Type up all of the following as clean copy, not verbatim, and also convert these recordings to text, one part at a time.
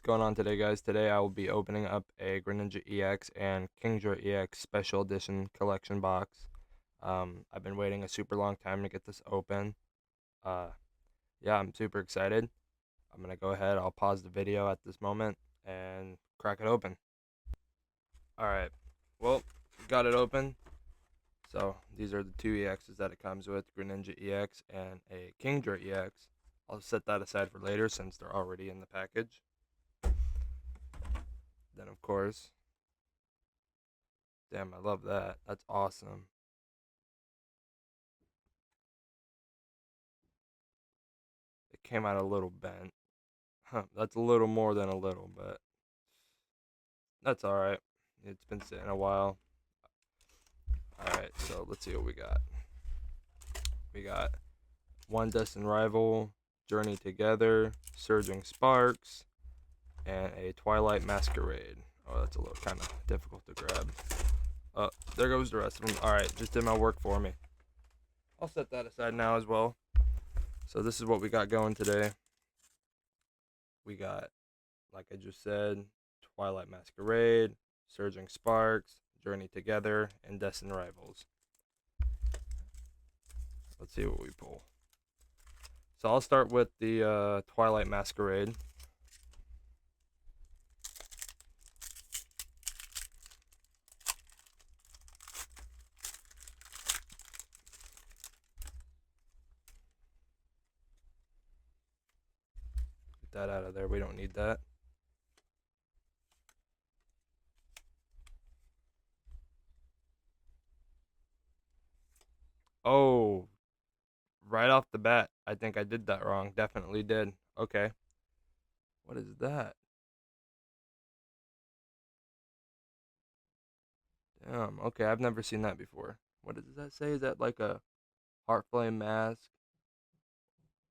going on today, guys? Today I will be opening up a Greninja EX and KINGDRA EX Special Edition collection box. I've been waiting a super long time to get this open. Uh, yeah, I'm super excited. I'm gonna go ahead. I'll pause the video at this moment and crack it open. All right. Well, got it open. So these are the two EXs that it comes with: Greninja EX and a KINGDRA EX. I'll set that aside for later since they're already in the package. Then, of course, damn, I love that. That's awesome. It came out a little bent. Huh, that's a little more than a little, but that's alright. It's been sitting a while. Alright, so let's see what we got. We got One Destined Rival, Journey Together, Surging Sparks, and a Twilight Masquerade. Oh, that's a little kind of difficult to grab. Oh, there goes the rest of them. Alright, just did my work for me. I'll set that aside now as well. So this is what we got going today. We got, like I just said, Twilight Masquerade, Surging Sparks, Journey Together, and Destined Rivals. Let's see what we pull. So I'll start with the Twilight Masquerade. Get that out of there. We don't need that. Oh, right off the bat, I think I did that wrong. Definitely did. Okay. What is that? Damn. Okay, I've never seen that before. What does that say? Is that like a Heartflame Mask?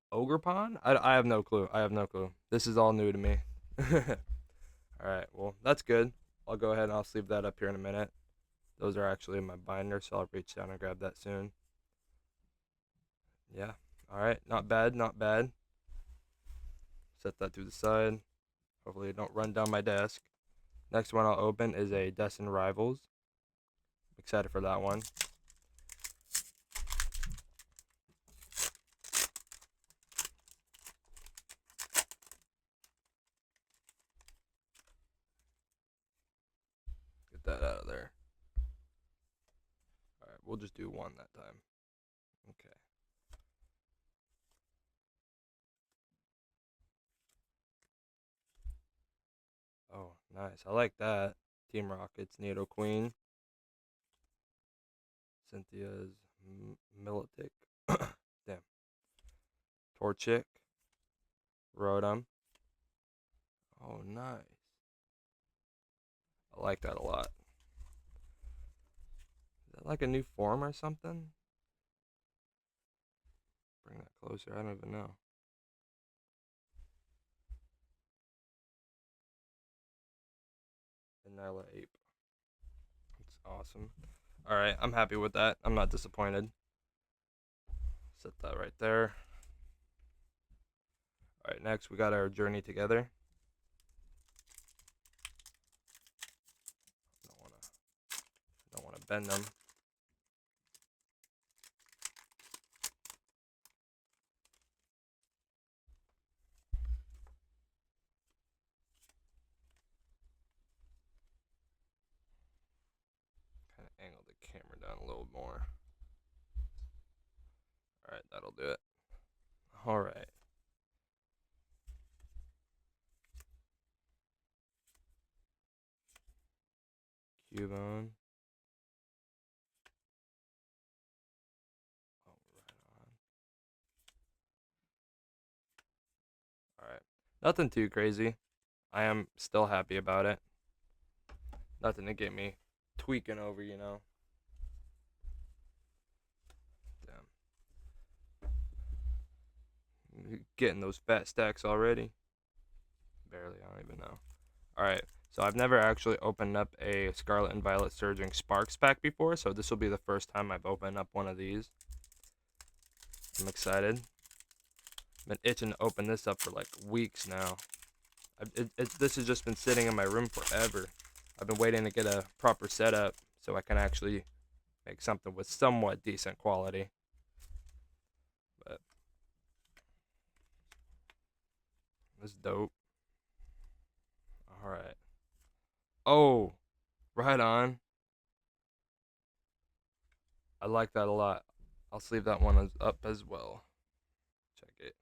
Ogre Pond? I have no clue. I have no clue. This is all new to me. Alright, well, that's good. I'll go ahead and I'll sleeve that up here in a minute. Those are actually in my binder, so I'll reach down and grab that soon. Yeah. Alright, not bad, not bad. Set that to the side. Hopefully it don't run down my desk. Next one I'll open is a Destined Rivals. Excited for that one. Get that out of there. Alright, we'll just do one that time. Okay. Oh, nice. I like that. Team Rocket's Nidoqueen. Cynthia's Militic. Damn. Torchic. Rotom. Oh, nice. I like that a lot. Is that like a new form or something? Bring that closer. I don't even know. Vanilla Ape. That's awesome. Alright, I'm happy with that. I'm not disappointed. Set that right there. Alright, next we got our Journey Together. Don't wanna bend them. Kinda angle the camera down a little more. Alright, that'll do it. Alright. Cubone. Oh, right on. Alright. Nothing too crazy. I am still happy about it. Nothing to get me tweaking over, you know. Damn. Getting those fat stacks already. Barely, I don't even know. Alright, so I've never actually opened up a Scarlet and Violet Surging Sparks pack before, so this will be the first time I've opened up one of these. I'm excited. Been itching to open this up for like weeks now. This has just been sitting in my room forever. I've been waiting to get a proper setup so I can actually make something with somewhat decent quality. But it's dope. All right. Oh, right on. I like that a lot. I'll sleeve that one up as well. Check it.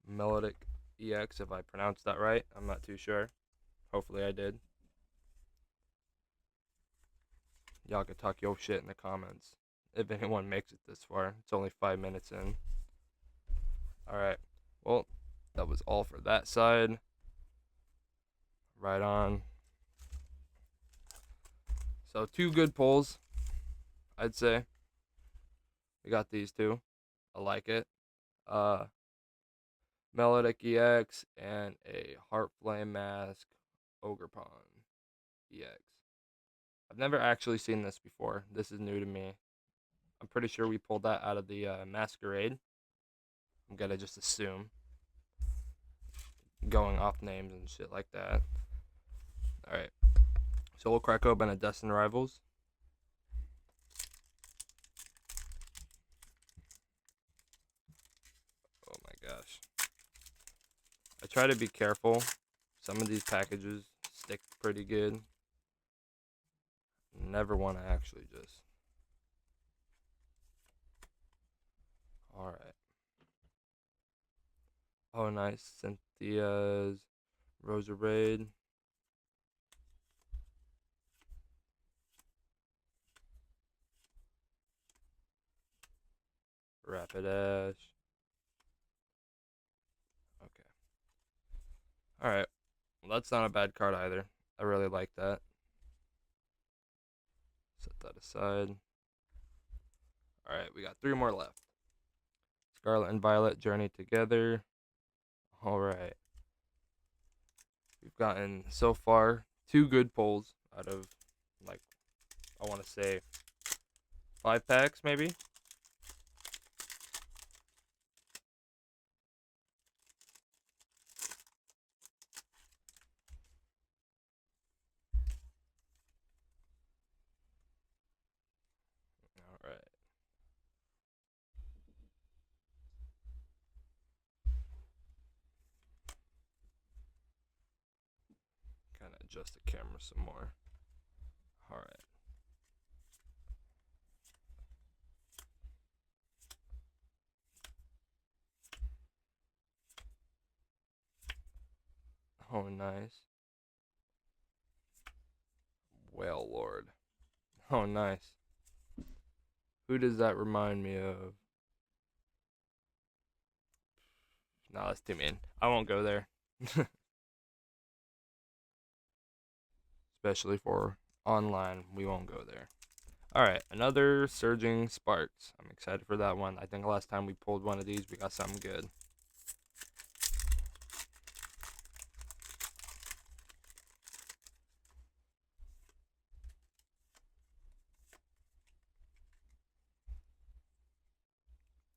Melodic EX, if I pronounced that right. I'm not too sure. Hopefully I did. Y'all can talk your shit in the comments. If anyone makes it this far. It's only 5 minutes in. Alright. Well, that was all for that side. Right on. So 2 good pulls, I'd say. We got these 2. I like it. Melodic EX and a Heart Flame Mask Ogre Pawn EX. I've never actually seen this before. This is new to me. I'm pretty sure we pulled that out of the Masquerade. I'm gonna just assume. Going off names and shit like that. Alright. So we'll crack open a Destined Rivals. Oh my gosh. I try to be careful. Some of these packages stick pretty good. Never want to actually just. Alright. Oh, nice. Cynthia's Rosa Raid. Rapidash. Okay. Alright. Well, that's not a bad card either. I really like that. Set that aside. Alright, we got 3 more left. Scarlet and Violet Journey Together. Alright. We've gotten, so far, 2 good pulls out of, like, I want to say 5 packs, maybe? Alright. Kind of adjust the camera some more. Alright. Oh, nice. Whale Lord. Oh, nice. Who does that remind me of? No, that's too mean. I won't go there. Especially for online, we won't go there. Alright, another Surging Sparks. I'm excited for that one. I think last time we pulled one of these, we got something good.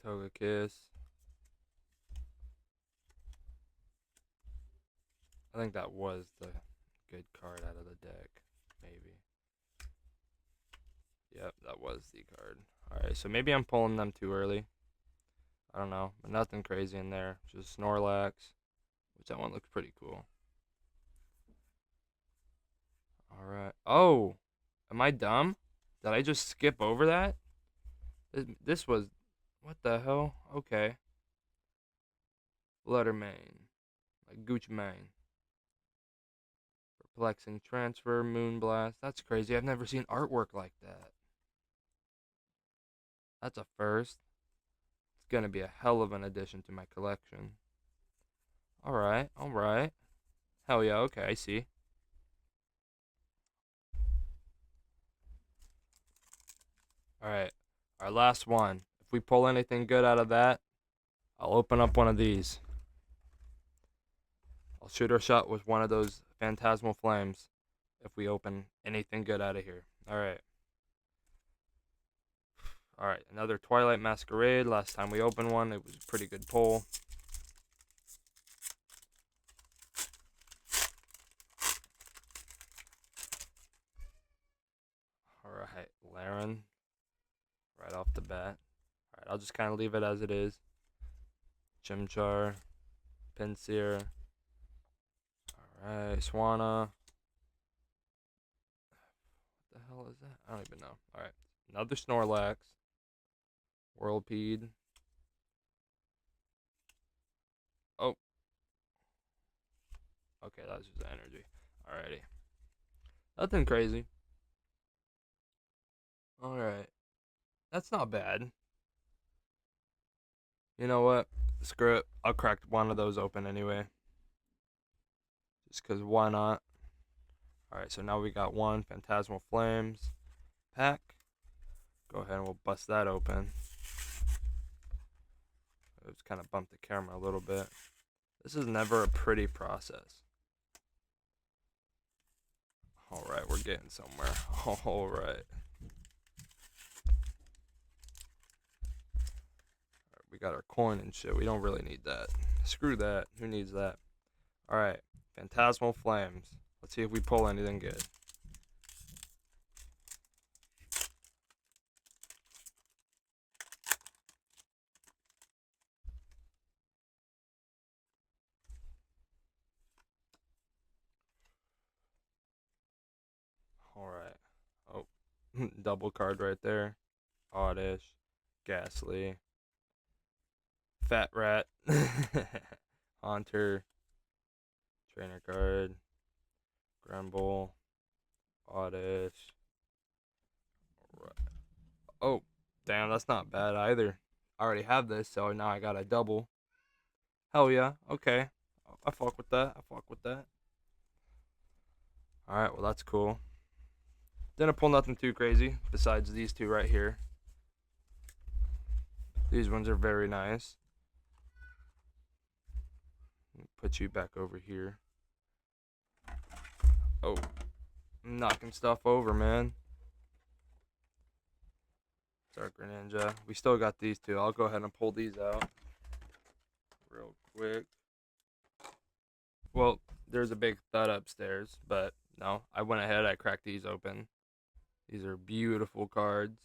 Togekiss. I think that was the good card out of the deck. Maybe. Yep, that was the card. Alright, so maybe I'm pulling them too early. I don't know, but nothing crazy in there. Just Snorlax, which that one looks pretty cool. Alright. Oh! Am I dumb? Did I just skip over that? This was... What the hell? Okay. Fluttermane. Like Gucci Mane. Perplexing Transfer, Moonblast. That's crazy. I've never seen artwork like that. That's a first. It's gonna be a hell of an addition to my collection. Alright, alright. Hell yeah, okay, I see. Alright, our last one. If we pull anything good out of that, I'll open up one of these. I'll shoot our shot with one of those Phantasmal Flames if we open anything good out of here. Alright. Alright, another Twilight Masquerade. Last time we opened one, it was a pretty good pull. boring right off the bat. Alright, I'll just kind of leave it as it is. Chimchar, Pinsir. Alright, Swanna. What the hell is that? I don't even know. Alright, another Snorlax. Whirlpeed. Oh. Okay, that's just energy. Alrighty. Nothing crazy. Alright. That's not bad. You know what? Screw it. I'll crack one of those open anyway. Just because why not? Alright, so now we got one Phantasmal Flames pack. Go ahead and we'll bust that open. It's kind of bumped the camera a little bit. This is never a pretty process. Alright, we're getting somewhere. Alright. We got our coin and shit. We don't really need that. Screw that. Who needs that? Alright. Phantasmal Flames. Let's see if we pull anything good. Alright. Oh. Double card right there. Oddish. Ghastly. Fat Rat. Haunter. Trainer card. Grumble. Oddish. Alright. Oh. Damn, that's not bad either. I already have this, so now I got a double. Hell yeah. Okay. I fuck with that. I fuck with that. Alright, well that's cool. Didn't pull nothing too crazy besides these two right here. These ones are very nice. Put you back over here. Oh, I'm knocking stuff over, man. Dark Greninja. We still got these two. I'll go ahead and pull these out real quick. Well, there's a big thud upstairs, but no, I went ahead. I cracked these open. These are beautiful cards.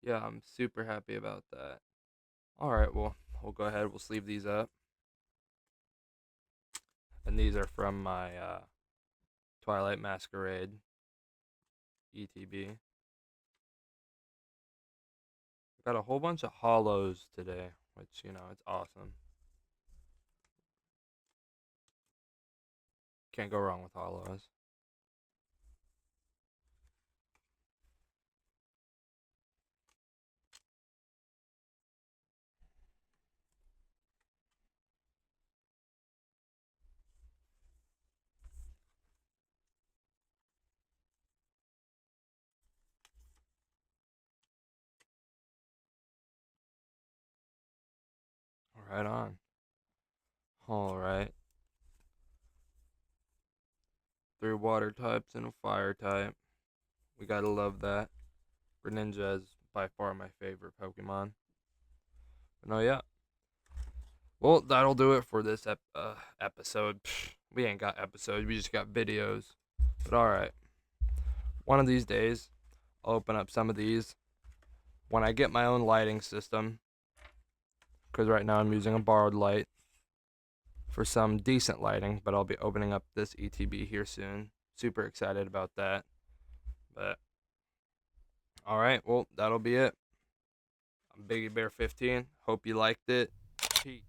Yeah, I'm super happy about that. Alright, well, we'll go ahead. We'll sleeve these up. And these are from my Twilight Masquerade ETB. Got a whole bunch of hollows today, which, you know, it's awesome. Can't go wrong with hollows. Right on. Alright. 3 water types and a fire type. We gotta love that. Greninja is by far my favorite Pokemon. But no, yeah. Well, that'll do it for this episode. Pfft, we ain't got episodes, we just got videos. But alright. One of these days, I'll open up some of these when I get my own lighting system. Because right now I'm using a borrowed light for some decent lighting, but I'll be opening up this ETB here soon. Super excited about that. But alright, well, that'll be it. I'm Biggie Bear 15. Hope you liked it. Peace.